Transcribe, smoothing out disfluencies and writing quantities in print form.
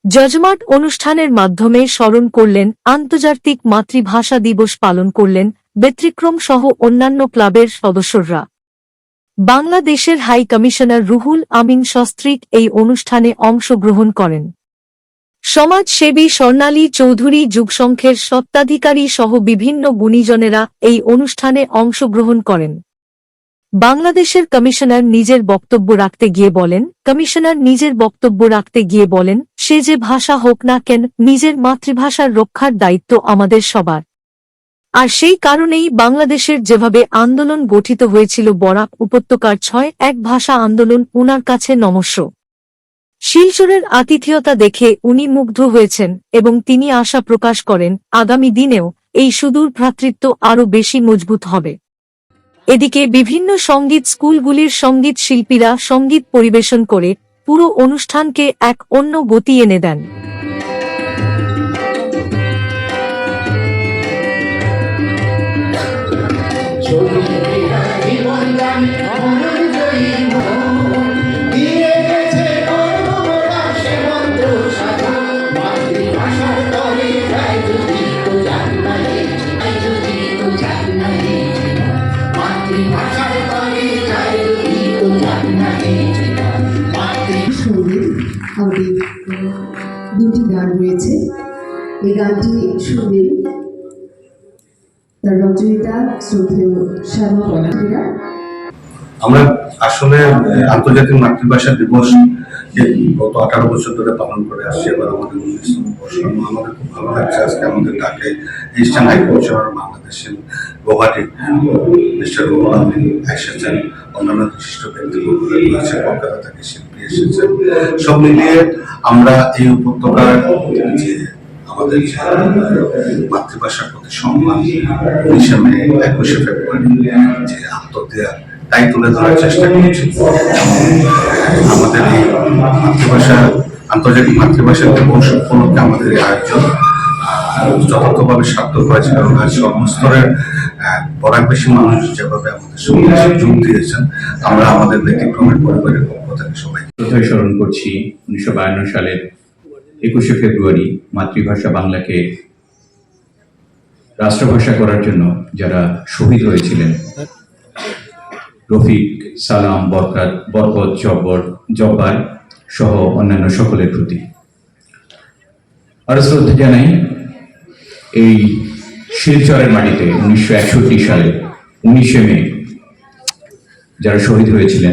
জজমাট অনুষ্ঠানের মাধ্যমে স্মরণ করলেন, আন্তর্জাতিক মাতৃভাষা দিবস পালন করলেন ব্যতিক্রম সহ অন্যান্য ক্লাবের সদস্যরা। বাংলাদেশের হাই কমিশনার রুহুল আমিন সস্ত্রীক এই অনুষ্ঠানে অংশগ্রহণ করেন। সমাজসেবী স্বর্ণালী চৌধুরী যুগসংঘের স্বত্বাধিকারী সহ বিভিন্ন গুণীজনেরা এই অনুষ্ঠানে অংশগ্রহণ করেন। বাংলাদেশের কমিশনার নিজের বক্তব্য রাখতে গিয়ে বলেন, সে যে ভাষা হোক না কেন, নিজের মাতৃভাষার রক্ষার দায়িত্ব আমাদের সবার। আর সেই কারণেই বাংলাদেশের যেভাবে আন্দোলন গঠিত হয়েছিল বরাক উপত্যকার ৬-১ ভাষা আন্দোলন, উনার কাছে নমস্য। শিলচরের আতিথেয়তা দেখে উনি মুগ্ধ হয়েছেন এবং তিনি আশা প্রকাশ করেন আগামী দিনেও এই সুদূর ভ্রাতৃত্ব আরও বেশি মজবুত হবে। এদিকে বিভিন্ন সঙ্গীত স্কুলগুলির সঙ্গীত শিল্পীরা সঙ্গীত পরিবেশন করে পুরো অনুষ্ঠানকে এক অন্য গতি এনে দেন। আমাদের দুটি গান রয়েছে। এই গানটি শুনবেন তার রচয়িতা শ্রদ্ধেয় শ্যামা পলাশিরা। আমরা আসলে আন্তর্জাতিক মাতৃভাষা দিবস গত 18 বছর ধরে পালন করে আসছি। এবার আমাদের 19তম বর্ষ। আমাদের খুব ভালো লাগছে আজকে আমাদের ঢাকায় ইস্টার্ন হাই কমিশনার বাংলাদেশের গৌহাটি মিস্টার রুহুল আমিন এসেছেন, অন্যান্য বিশিষ্ট ব্যক্তিবর্গ আছে, কলকাতা থেকে শিল্পী এসেছেন। সব মিলিয়ে আমরা এই উপত্যকার যে আমাদের মাতৃভাষার প্রতি সম্মান 19শে মে 21শে ফেব্রুয়ারি যে আত্মত্যাগ তাই তুলে ধরার চেষ্টা করছি। আমাদের এই মাতৃভাষা আন্তর্জাতিক মাতৃভাষা দিবস উপলক্ষে আমাদের এই আয়োজন যথার্থভাবে সার্থক হয়েছে, কারণ সর্বস্তরের বরাকবাসী মানুষ যেভাবে আমাদের সঙ্গে যোগ দিয়েছেন, আমরা আমাদের ব্যতিক্রমের পরিবারের পক্ষ থেকে সবাই স্মরণ করছি 1952 সালের 21শে ফেব্রুয়ারি মাতৃভাষা বাংলাকে রাষ্ট্রভাষা করার জন্য যারা শহীদ হয়েছিলেন, রফিক, সালাম, বরকত, জব্বার সহ অন্যান্য সকলের প্রতি আরো শ্রদ্ধা জানাই। এই শিলচরের মাটিতে 1961 সালে 19শে মে যারা শহীদ হয়েছিলেন